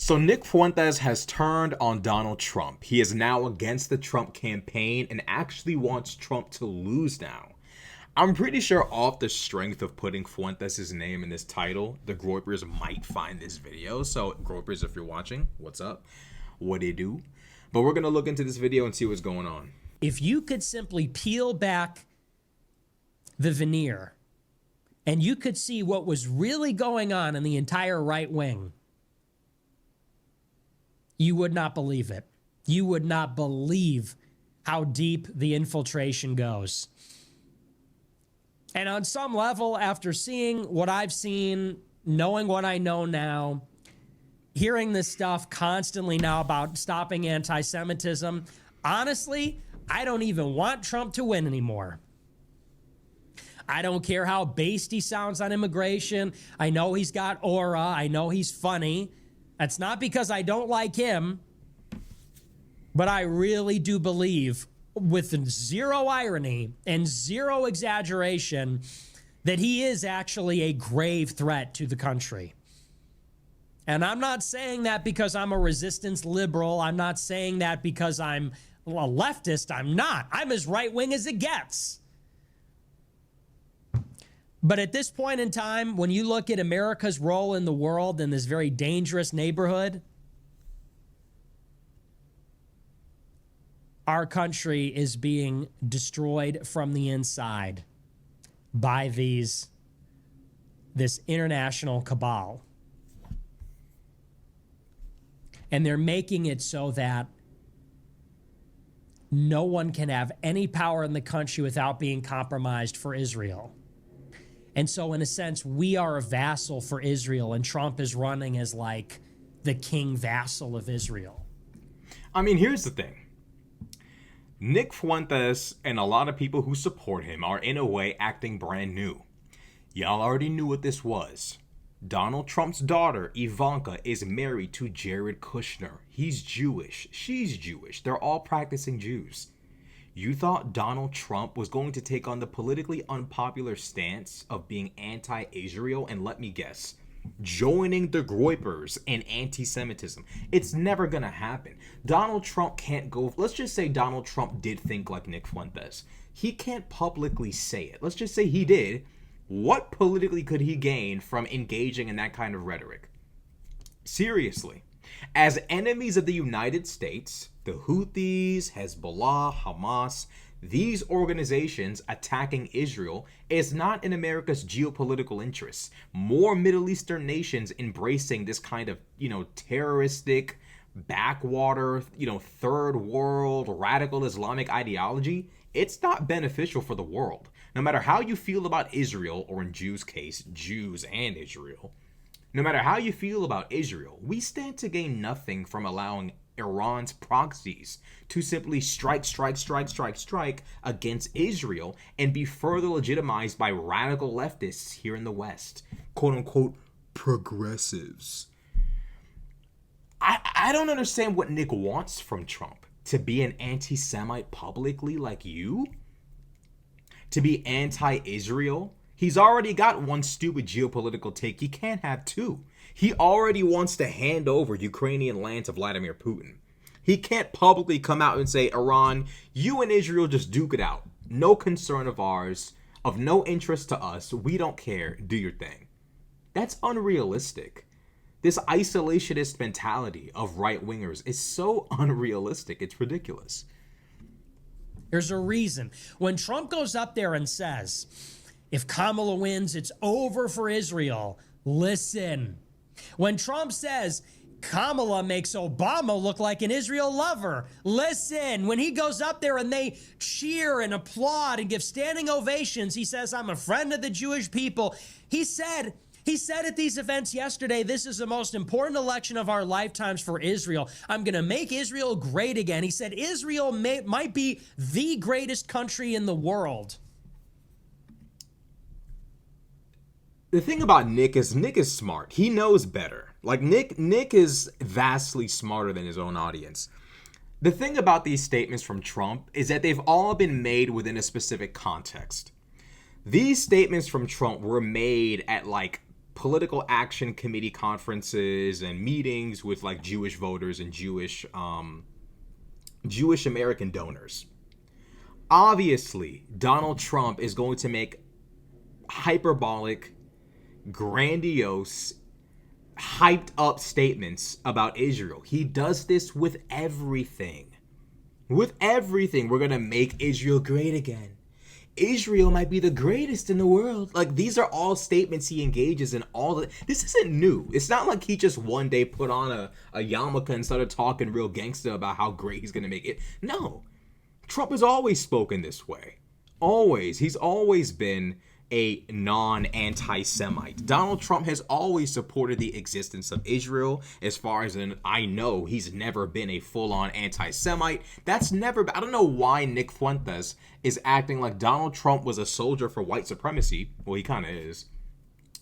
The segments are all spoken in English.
So Nick Fuentes has turned on Donald Trump. He is now against the Trump campaign and actually wants Trump to lose now. I'm pretty sure off the strength of putting Fuentes' name in this title, the Groypers might find this video. So Groypers, if you're watching, what's up? What they do? But we're going to look into this video and see what's going on. If you could simply peel back the veneer and you could see what was really going on in the entire right wing, you would not believe it. You would not believe how deep the infiltration goes. And on some level, after seeing what I've seen, knowing what I know now, hearing this stuff constantly now about stopping anti-Semitism, honestly, I don't even want Trump to win anymore. I don't care how based he sounds on immigration. I know he's got aura. I know he's funny. That's not because I don't like him, but I really do believe, with zero irony and zero exaggeration, that he is actually a grave threat to the country. And I'm not saying that because I'm a resistance liberal. I'm not saying that because I'm a leftist. I'm not. I'm as right-wing as it gets. But at this point in time, when you look at America's role in the world in this very dangerous neighborhood, our country is being destroyed from the inside by this international cabal. And they're making it so that no one can have any power in the country without being compromised for Israel. And so, in a sense, we are a vassal for Israel, and Trump is running as like the king vassal of Israel. I mean, here's the thing. Nick Fuentes and a lot of people who support him are in a way acting brand new. Y'all already knew what this was. Donald Trump's daughter, Ivanka, is married to Jared Kushner. He's Jewish. She's Jewish. They're all practicing Jews. You thought Donald Trump was going to take on the politically unpopular stance of being anti-Israel, and let me guess, joining the Groypers in anti-Semitism. It's never going to happen. Donald Trump can't go... Let's just say Donald Trump did think like Nick Fuentes. He can't publicly say it. Let's just say he did. What politically could he gain from engaging in that kind of rhetoric? Seriously. As enemies of the United States, the Houthis, Hezbollah, Hamas, these organizations attacking Israel is not in America's geopolitical interests. More Middle Eastern nations embracing this kind of, terroristic, backwater, third world, radical Islamic ideology, it's not beneficial for the world. No matter how you feel about Israel, or in Jews' case, Jews and Israel, no matter how you feel about Israel, we stand to gain nothing from allowing Iran's proxies to simply strike against Israel and be further legitimized by radical leftists here in the West. Quote unquote, progressives. I don't understand what Nick wants from Trump. To be an anti-Semite publicly like you? To be anti-Israel? He's already got one stupid geopolitical take. He can't have two. He already wants to hand over Ukrainian land to Vladimir Putin. He can't publicly come out and say, Iran, you and Israel just duke it out. No concern of ours, of no interest to us. We don't care. Do your thing. That's unrealistic. This isolationist mentality of right-wingers is so unrealistic. It's ridiculous. There's a reason. When Trump goes up there and says, if Kamala wins, it's over for Israel. Listen. When Trump says Kamala makes Obama look like an Israel lover, listen. When he goes up there and they cheer and applaud and give standing ovations, he says, I'm a friend of the Jewish people. He said at these events yesterday, this is the most important election of our lifetimes for Israel. I'm going to make Israel great again. He said Israel might be the greatest country in the world. The thing about Nick is smart. He knows better. Like Nick is vastly smarter than his own audience. The thing about these statements from Trump is that they've all been made within a specific context. These statements from Trump were made at like political action committee conferences and meetings with like Jewish voters and Jewish American donors. Obviously, Donald Trump is going to make hyperbolic, grandiose, hyped up statements about Israel. He does this with everything. With everything. We're going to make Israel great again. Israel might be the greatest in the world. Like, these are all statements he engages in all the... This isn't new. It's not like he just one day put on a yarmulke and started talking real gangster about how great he's going to make it. No. Trump has always spoken this way. Always. He's always been a non-anti-Semite. Donald Trump has always supported the existence of Israel. As far as I know, he's never been a full-on anti-Semite. That's never... I don't know why Nick Fuentes is acting like Donald Trump was a soldier for white supremacy. Well, he kind of is.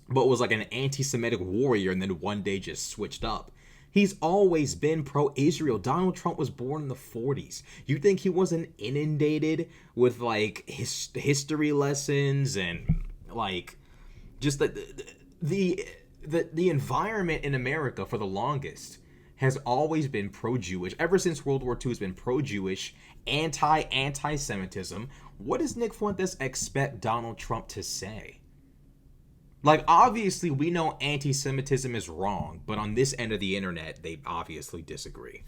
But was like an anti-Semitic warrior and then one day just switched up. He's always been pro-Israel. Donald Trump was born in the 40s. You think he wasn't inundated with like history lessons and like just the environment in America for the longest has always been pro-Jewish. Ever since World War II has been pro-Jewish, anti-Semitism. What does Nick Fuentes expect Donald Trump to say? Like, obviously, we know anti-Semitism is wrong, but on this end of the internet, they obviously disagree.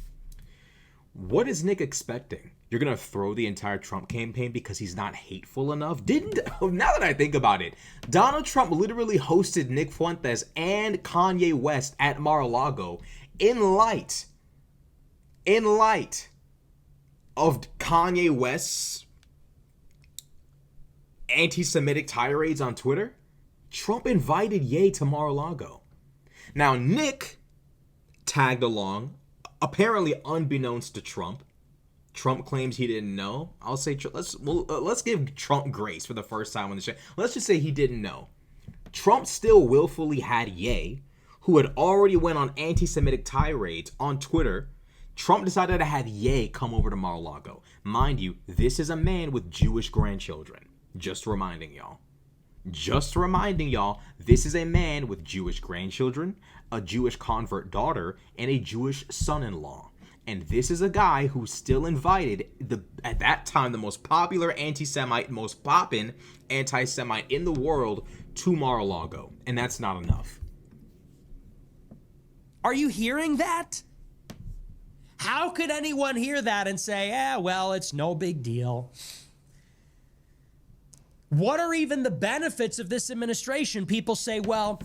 What is Nick expecting? You're going to throw the entire Trump campaign because he's not hateful enough? Now that I think about it, Donald Trump literally hosted Nick Fuentes and Kanye West at Mar-a-Lago in light of Kanye West's anti-Semitic tirades on Twitter. Trump invited Ye to Mar-a-Lago. Now, Nick tagged along, apparently unbeknownst to Trump. Trump claims he didn't know. I'll say, let's give Trump grace for the first time on the show. Let's just say he didn't know. Trump still willfully had Ye, who had already went on anti-Semitic tirades on Twitter. Trump decided to have Ye come over to Mar-a-Lago. Mind you, this is a man with Jewish grandchildren. Just reminding y'all, this is a man with Jewish grandchildren, a Jewish convert daughter, and a Jewish son-in-law. And this is a guy who still invited, at that time, the most popular anti-Semite, most poppin' anti-Semite in the world to Mar-a-Lago. And that's not enough. Are you hearing that? How could anyone hear that and say, well, it's no big deal? What are even the benefits of this administration? People say, well,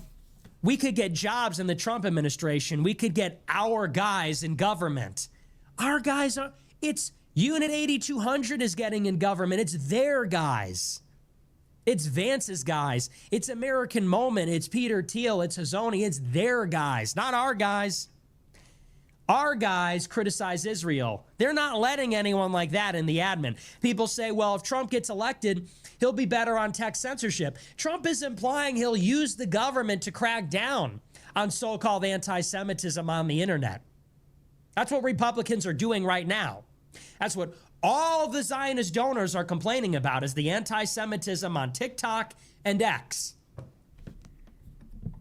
we could get jobs in the Trump administration. We could get our guys in government. Our guys are, it's Unit 8200 is getting in government. It's their guys. It's Vance's guys. It's American Moment. It's Peter Thiel. It's Hazoni. It's their guys, not our guys. Our guys criticize Israel. They're not letting anyone like that in the admin. People say, well, if Trump gets elected, he'll be better on tech censorship. Trump is implying he'll use the government to crack down on so-called anti-Semitism on the internet. That's what Republicans are doing right now. That's what all the Zionist donors are complaining about, is the anti-Semitism on TikTok and X.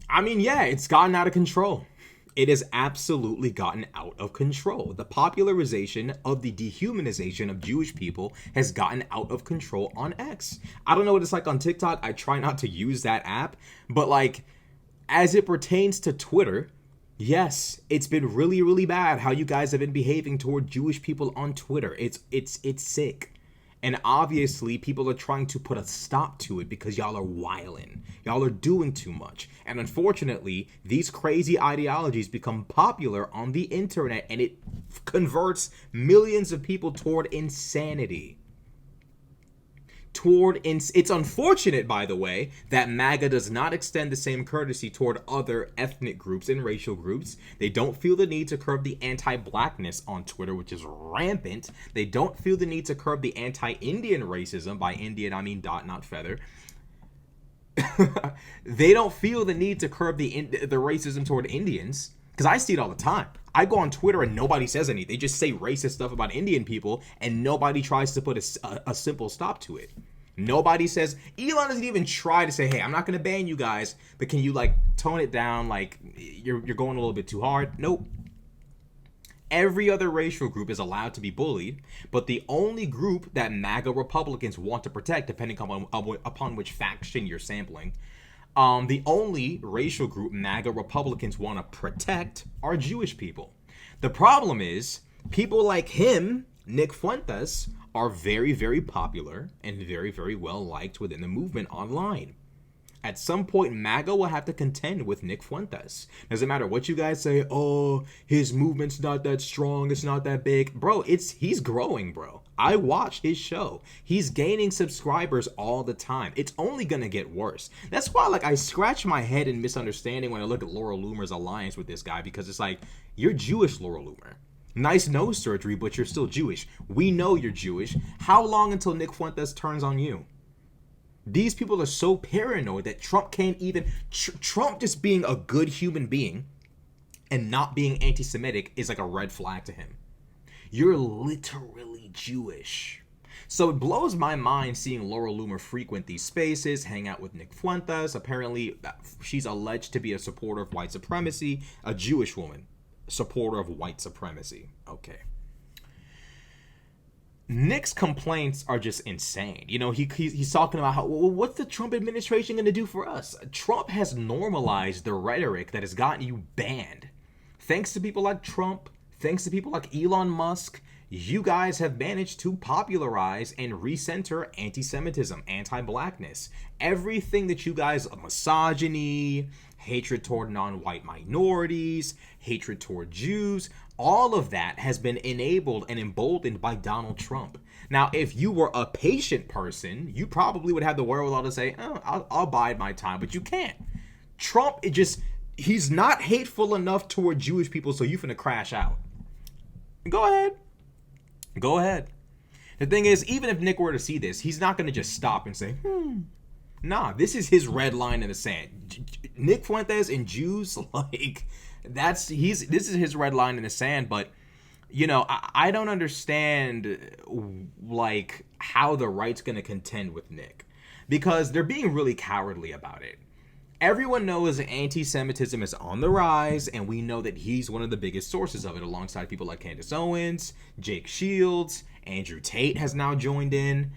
I mean, yeah, it's gotten out of control. It has absolutely gotten out of control. The popularization of the dehumanization of Jewish people has gotten out of control on X. I don't know what it's like on TikTok. I try not to use that app. But like, as it pertains to Twitter, yes, it's been really, really bad how you guys have been behaving toward Jewish people on Twitter. It's sick. And obviously, people are trying to put a stop to it because y'all are wildin'. Y'all are doing too much. And unfortunately, these crazy ideologies become popular on the internet, and it converts millions of people toward insanity. It's unfortunate, by the way, that MAGA does not extend the same courtesy toward other ethnic groups and racial groups. They don't feel the need to curb the anti-blackness on Twitter, which is rampant. They don't feel the need to curb the anti-Indian racism. By Indian, I mean dot, not feather. They don't feel the need to curb the racism toward Indians, because I see it all the time. I go on Twitter and nobody says anything. They just say racist stuff about Indian people, and nobody tries to put a simple stop to it. Nobody says, Elon doesn't even try to say, hey, I'm not going to ban you guys, but can you like tone it down? Like you're going a little bit too hard. Nope. Every other racial group is allowed to be bullied, but the only group that MAGA Republicans want to protect, depending upon which faction you're sampling, the only racial group MAGA Republicans want to protect are Jewish people. The problem is, people like him, Nick Fuentes, are very, very popular and very, very well liked within the movement online. At some point, MAGA will have to contend with Nick Fuentes. Doesn't matter what you guys say, oh, his movement's not that strong, it's not that big. Bro, he's growing, bro. I watch his show. He's gaining subscribers all the time. It's only gonna get worse. That's why, like, I scratch my head in misunderstanding when I look at Laura Loomer's alliance with this guy, because it's like, you're Jewish, Laura Loomer. Nice nose surgery, but you're still Jewish. We know you're Jewish. How long until Nick Fuentes turns on you? These people are so paranoid that Trump can't even... Trump just being a good human being and not being anti-Semitic is like a red flag to him. You're literally Jewish. So it blows my mind seeing Laura Loomer frequent these spaces, hang out with Nick Fuentes. Apparently, she's alleged to be a supporter of white supremacy, a Jewish woman, supporter of white supremacy. Okay. Nick's complaints are just insane. You know, he's talking about how, well, what's the Trump administration going to do for us? Trump has normalized the rhetoric that has gotten you banned. Thanks to people like Trump, thanks to people like Elon Musk, you guys have managed to popularize and recenter anti-Semitism, anti-blackness. Everything that you guys, misogyny, hatred toward non-white minorities, hatred toward Jews, all of that has been enabled and emboldened by Donald Trump. Now, if you were a patient person, you probably would have the wherewithal to say, oh, I'll bide my time, but you can't. Trump, he's not hateful enough toward Jewish people, so you finna crash out. Go ahead. Go ahead. The thing is, even if Nick were to see this, he's not going to just stop and say, Nah, this is his red line in the sand. Nick Fuentes and Jews, like, this is his red line in the sand, but, you know, I don't understand, like, how the right's going to contend with Nick. Because they're being really cowardly about it. Everyone knows anti-Semitism is on the rise, and we know that he's one of the biggest sources of it, alongside people like Candace Owens, Jake Shields, Andrew Tate has now joined in.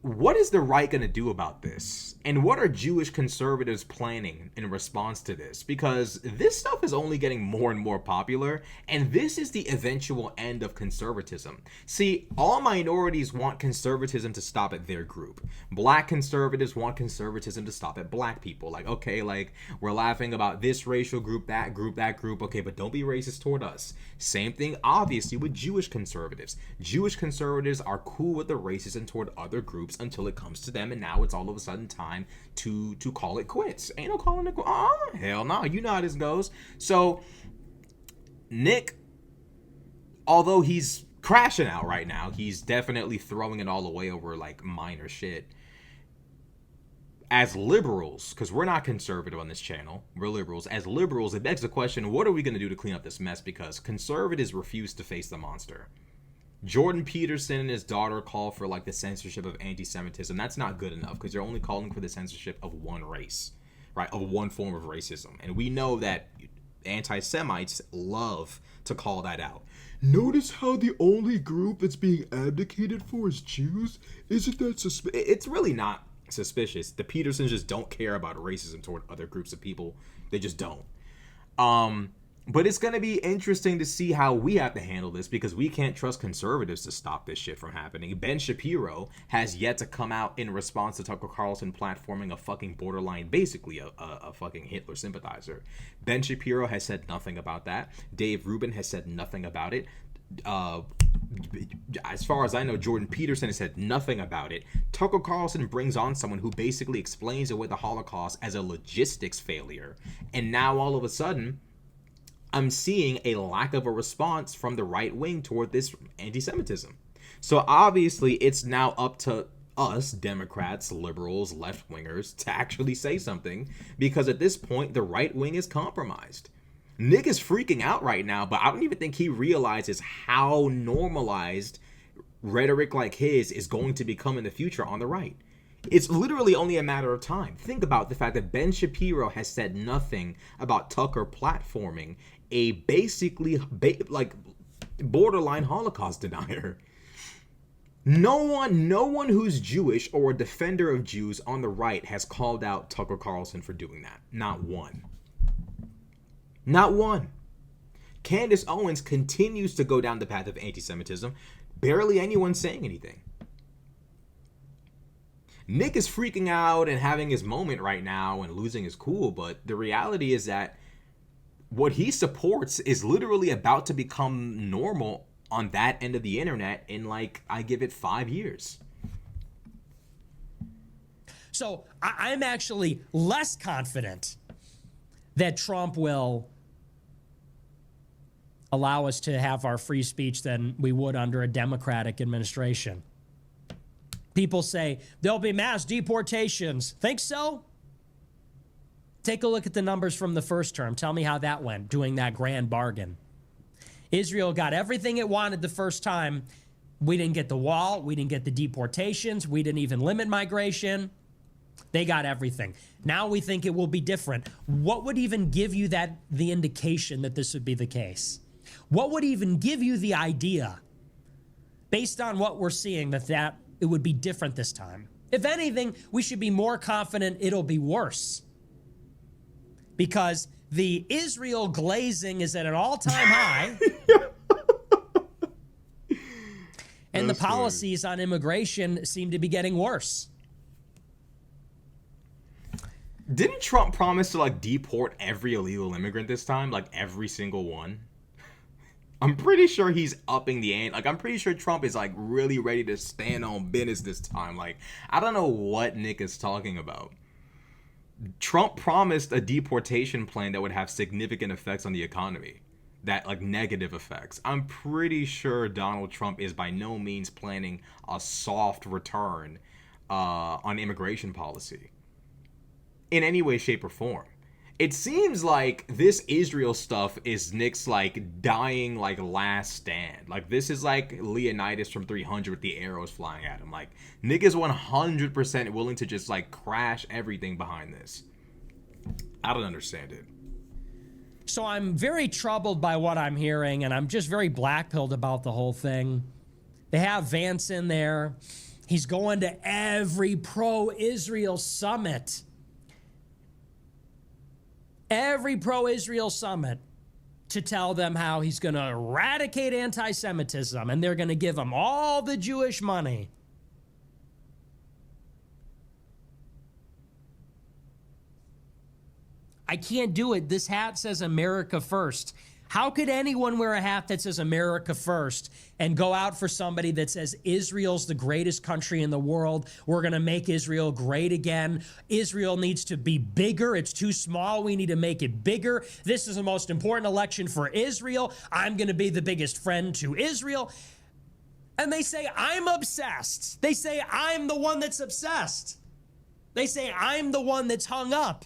What is the right going to do about this? And what are Jewish conservatives planning in response to this? Because this stuff is only getting more and more popular, and this is the eventual end of conservatism. See, all minorities want conservatism to stop at their group. Black conservatives want conservatism to stop at black people. Like, okay, like, we're laughing about this racial group, that group, okay, but don't be racist toward us. Same thing, obviously, with Jewish conservatives. Jewish conservatives are cool with the racism toward other groups until it comes to them, and now it's all of a sudden time to call it quits. Ain't no calling it quits. Hell no. You know how this goes. So Nick, although he's crashing out right now, he's definitely throwing it all away over like minor shit. As liberals, because we're not conservative on this channel, we're liberals. As liberals, it begs the question, what are we going to do to clean up this mess? Because conservatives refuse to face the monster. Jordan Peterson and his daughter call for like the censorship of anti-Semitism. That's not good enough, because they're only calling for the censorship of one race, right? Of one form of racism. And we know that anti-Semites love to call that out. Notice how the only group that's being advocated for is Jews? Isn't that suspicious? It's really not suspicious. The Petersons just don't care about racism toward other groups of people. They just don't. But it's going to be interesting to see how we have to handle this, because we can't trust conservatives to stop this shit from happening. Ben Shapiro has yet to come out in response to Tucker Carlson platforming a fucking borderline, basically a fucking Hitler sympathizer. Ben Shapiro has said nothing about that. Dave Rubin has said nothing about it. As far as I know, Jordan Peterson has said nothing about it. Tucker Carlson brings on someone who basically explains away the Holocaust as a logistics failure. And now all of a sudden, I'm seeing a lack of a response from the right wing toward this anti-Semitism. So obviously it's now up to us, Democrats, liberals, left-wingers, to actually say something, because at this point the right wing is compromised. Nick is freaking out right now, but I don't even think he realizes how normalized rhetoric like his is going to become in the future on the right. It's literally only a matter of time. Think about the fact that Ben Shapiro has said nothing about Tucker platforming a basically like borderline Holocaust denier. No one who's Jewish or a defender of Jews on the right has called out Tucker Carlson for doing that. Not one. Not one. Candace Owens continues to go down the path of anti-Semitism. Barely anyone saying anything. Nick is freaking out and having his moment right now and losing his cool, but the reality is that what he supports is literally about to become normal on that end of the internet in, like, I give it 5 years. So I'm actually less confident that Trump will allow us to have our free speech than we would under a Democratic administration. People say there'll be mass deportations. Think so? Take a look at the numbers from the first term. Tell me how that went, doing that grand bargain. Israel got everything it wanted the first time. We didn't get the wall. We didn't get the deportations. We didn't even limit migration. They got everything. Now we think it will be different. What would even give you the indication that this would be the case? What would even give you the idea, based on what we're seeing, that it would be different this time? If anything, we should be more confident it'll be worse. Because the Israel glazing is at an all-time high. And the policies on immigration seem to be getting worse. Didn't Trump promise to, like, deport every illegal immigrant this time? Like, every single one? I'm pretty sure he's upping the ante. Like, I'm pretty sure Trump is, like, really ready to stand on business this time. Like, I don't know what Nick is talking about. Trump promised a deportation plan that would have significant effects on the economy. That, like, negative effects. I'm pretty sure Donald Trump is by no means planning a soft return on immigration policy in any way, shape, or form. It seems like this Israel stuff is Nick's, like, dying, like, last stand. Like, this is like Leonidas from 300 with the arrows flying at him. Like, Nick is 100% willing to just, like, crash everything behind this. I don't understand it. So I'm very troubled by what I'm hearing, and I'm just very black-pilled about the whole thing. They have Vance in there. He's going to every pro-Israel summit. Every pro-Israel summit to tell them how he's going to eradicate anti-Semitism, and they're going to give him all the Jewish money. I can't do it. This hat says America first. How could anyone wear a hat that says America first and go out for somebody that says Israel's the greatest country in the world? We're going to make Israel great again. Israel needs to be bigger. It's too small. We need to make it bigger. This is the most important election for Israel. I'm going to be the biggest friend to Israel. And they say, I'm obsessed. They say, I'm the one that's obsessed. They say, I'm the one that's hung up.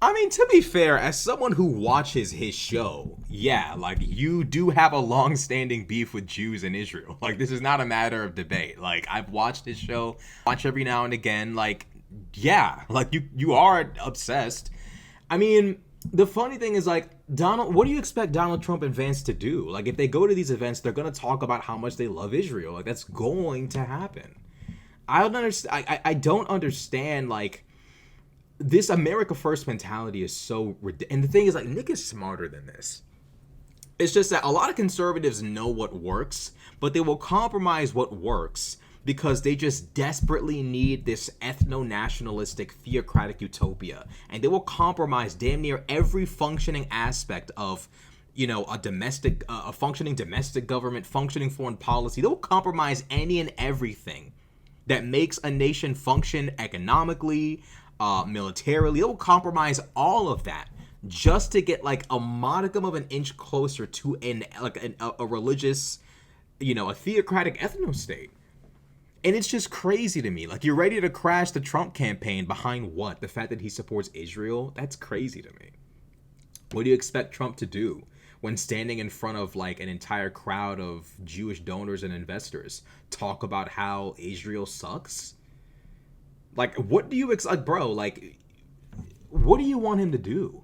I mean, to be fair, as someone who watches his show, yeah, like, you do have a long-standing beef with Jews in Israel. Like, this is not a matter of debate. Like, I've watched his show, watch every now and again. Like, yeah, like, you are obsessed. I mean, the funny thing is, like, what do you expect Donald Trump and Vance to do? Like, if they go to these events, they're going to talk about how much they love Israel. Like, that's going to happen. I don't understand. I don't understand, like, this America First mentality is so ridiculous. And the thing is, like, Nick is smarter than this. It's just that a lot of conservatives know what works, but they will compromise what works because they just desperately need this ethno-nationalistic theocratic utopia. And they will compromise damn near every functioning aspect of, you know, a functioning domestic government, functioning foreign policy. They will compromise any and everything that makes a nation function economically, militarily. It will compromise all of that just to get, like, a modicum of an inch closer to a religious, you know, a theocratic ethno-state. And it's just crazy to me. Like, you're ready to crash the Trump campaign behind what? The fact that he supports Israel? That's crazy to me. What do you expect Trump to do? when standing in front of like an entire crowd of Jewish donors and investors, talk about how Israel sucks? Like, what do you like, bro? Like, what do you want him to do?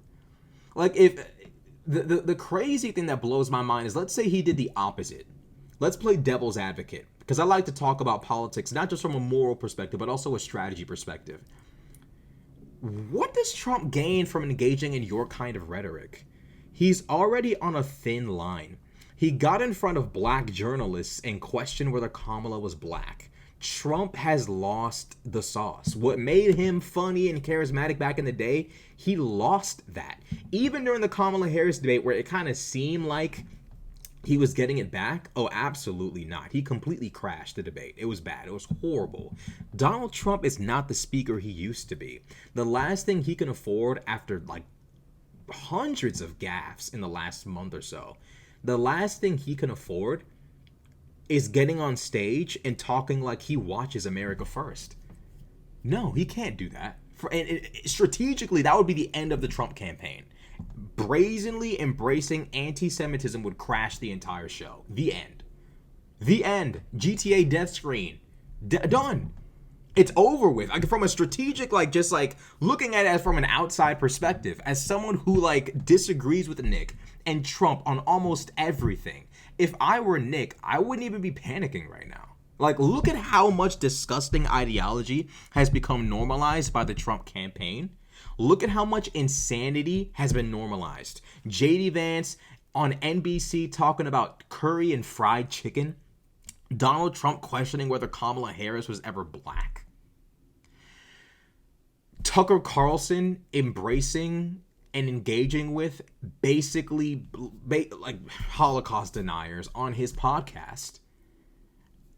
Like, if the crazy thing that blows my mind is, let's say he did the opposite. Let's play devil's advocate, because I like to talk about politics not just from a moral perspective but also a strategy perspective. What does Trump gain from engaging in your kind of rhetoric? He's already on a thin line. He got in front of black journalists and questioned whether Kamala was black. Trump has lost the sauce. What made him funny and charismatic back in the day, he lost that. Even during the Kamala Harris debate, where it kind of seemed like he was getting it back, oh, absolutely not. He completely crashed the debate. It was bad. It was horrible. Donald Trump is not the speaker he used to be. The last thing he can afford, after like hundreds of gaffes in the last month or so, the last thing he can afford is getting on stage and talking like he watches America First. No, he can't do that. Strategically, that would be the end of the Trump campaign. Brazenly embracing anti-Semitism would crash the entire show. The end. The end. GTA death screen. Done. It's over with. Like, from a strategic, like, just like looking at it from an outside perspective, as someone who like disagrees with Nick and Trump on almost everything, if I were Nick, I wouldn't even be panicking right now. Like, look at how much disgusting ideology has become normalized by the Trump campaign. Look at how much insanity has been normalized. JD Vance on NBC talking about curry and fried chicken. Donald Trump questioning whether Kamala Harris was ever black. Tucker Carlson embracing and engaging with basically like Holocaust deniers on his podcast.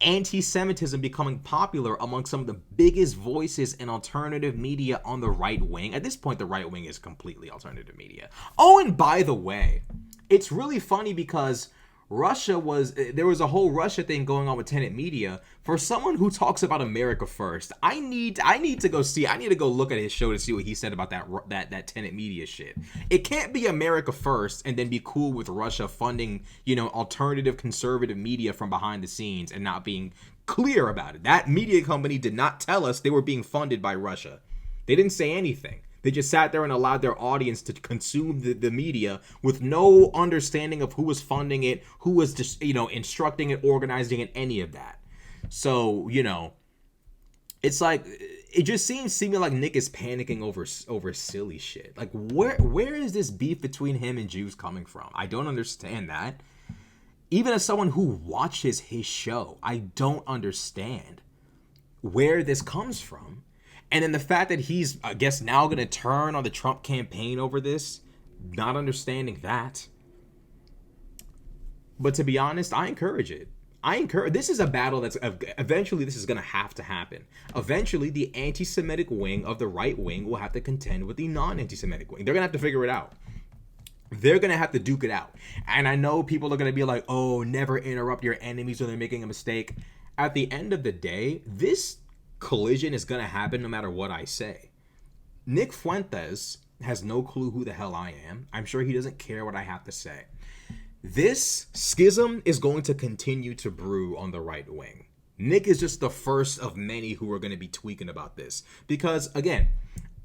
Anti-Semitism becoming popular among some of the biggest voices in alternative media on the right wing. At this point, the right wing is completely alternative media. Oh, and by the way, it's really funny because there was a whole Russia thing going on with Tenet Media. For someone who talks about America First, I need to go look at his show to see what he said about that Tenet Media shit. It can't be America First and then be cool with Russia funding, alternative conservative media from behind the scenes and not being clear about it. That media company did not tell us they were being funded by Russia. They didn't say anything. They just sat there and allowed their audience to consume the media with no understanding of who was funding it, who was just, instructing it, organizing it, any of that. So, it's like, it just seems like Nick is panicking over silly shit. Like, where is this beef between him and Jews coming from? I don't understand that. Even as someone who watches his show, I don't understand where this comes from. And then the fact that he's, I guess, now going to turn on the Trump campaign over this, not understanding that. But to be honest, I encourage it. This is a battle that's eventually this is going to have to happen. Eventually, the anti-Semitic wing of the right wing will have to contend with the non-anti-Semitic wing. They're going to have to figure it out. They're going to have to duke it out. And I know people are going to be like, oh, never interrupt your enemies when they're making a mistake. At the end of the day, this collision is going to happen no matter what I say. Nick Fuentes has no clue who the hell I am. I'm sure he doesn't care what I have to say. This schism is going to continue to brew on the right wing. Nick is just the first of many who are going to be tweaking about this. Because, again,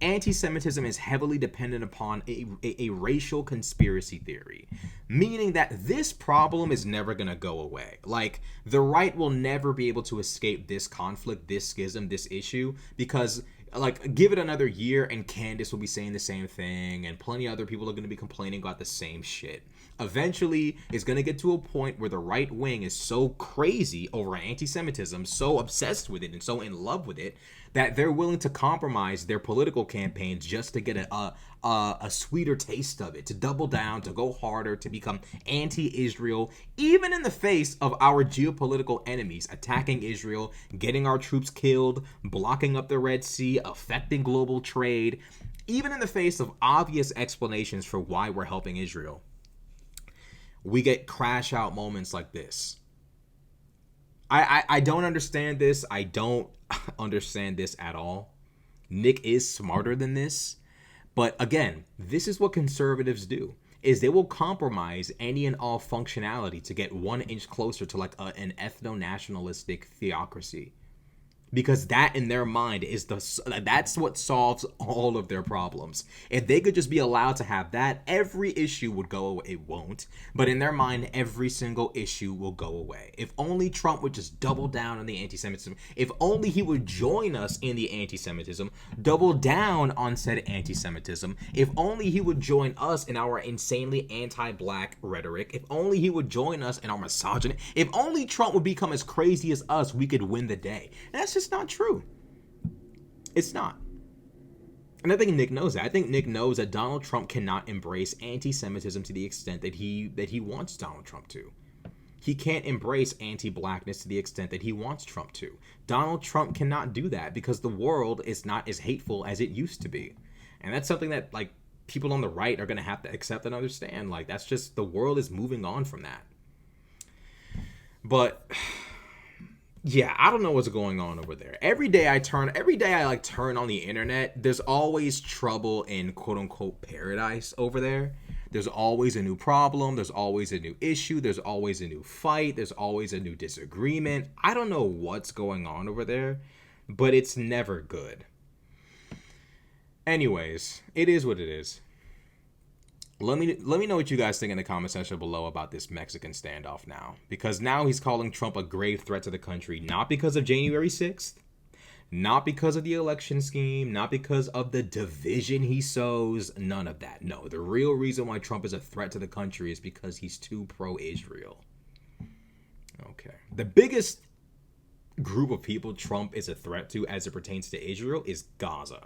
anti-Semitism is heavily dependent upon a racial conspiracy theory, meaning that this problem is never going to go away. Like, the right will never be able to escape this conflict, this schism, this issue, because, like, give it another year and Candace will be saying the same thing, and plenty of other people are going to be complaining about the same shit. Eventually, it's going to get to a point where the right wing is so crazy over anti-Semitism, so obsessed with it and so in love with it, that they're willing to compromise their political campaigns just to get a sweeter taste of it, to double down, to go harder, to become anti-Israel, even in the face of our geopolitical enemies attacking Israel, getting our troops killed, blocking up the Red Sea, affecting global trade, even in the face of obvious explanations for why we're helping Israel. We get crash out moments like this. I don't understand this. I don't understand this at all. Nick is smarter than this, But again, this is what conservatives do. Is they will compromise any and all functionality to get 1 inch closer to like an ethno-nationalistic theocracy, because that in their mind is that's what solves all of their problems. If they could just be allowed to have that, every issue would go away. It won't, but in their mind, every single issue will go away. If only Trump would just double down on the anti-Semitism. If only he would join us in the anti-Semitism, double down on said anti-Semitism. If only he would join us in our insanely anti-black rhetoric. If only he would join us in our misogyny. If only Trump would become as crazy as us, we could win the day. And that's just not true. It's not. And I think Nick knows that. I think Nick knows that Donald Trump cannot embrace anti-Semitism to the extent that he wants Donald Trump to. He can't embrace anti-blackness to the extent that he wants Trump to. Donald Trump cannot do that because the world is not as hateful as it used to be. And that's something that like people on the right are going to have to accept and understand. Like that's just, the world is moving on from that. But yeah, I don't know what's going on over there. Every day I like turn on the internet, there's always trouble in quote unquote paradise over there. There's always a new problem, there's always a new issue, there's always a new fight, there's always a new disagreement. I don't know what's going on over there, but it's never good. Anyways, it is what it is. Let me know what you guys think in the comment section below about this Mexican standoff now. Because now he's calling Trump a grave threat to the country, not because of January 6th, not because of the election scheme, not because of the division he sows, none of that. No, the real reason why Trump is a threat to the country is because he's too pro-Israel. Okay. The biggest group of people Trump is a threat to as it pertains to Israel is Gaza.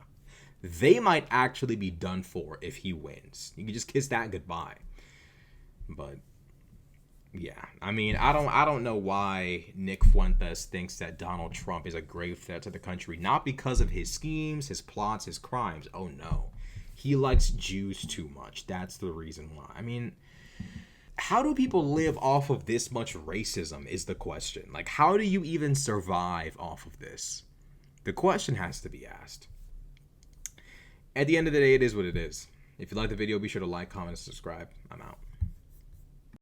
They might actually be done for if he wins. You can just kiss that goodbye. But yeah, I mean, I don't know why Nick Fuentes thinks that Donald Trump is a grave threat to the country. Not because of his schemes, his plots, his crimes. Oh no. He likes Jews too much. That's the reason why. I mean, how do people live off of this much racism is the question. Like, how do you even survive off of this? The question has to be asked. At the end of the day, it is what it is. If you like the video, be sure to like, comment, and subscribe. I'm out.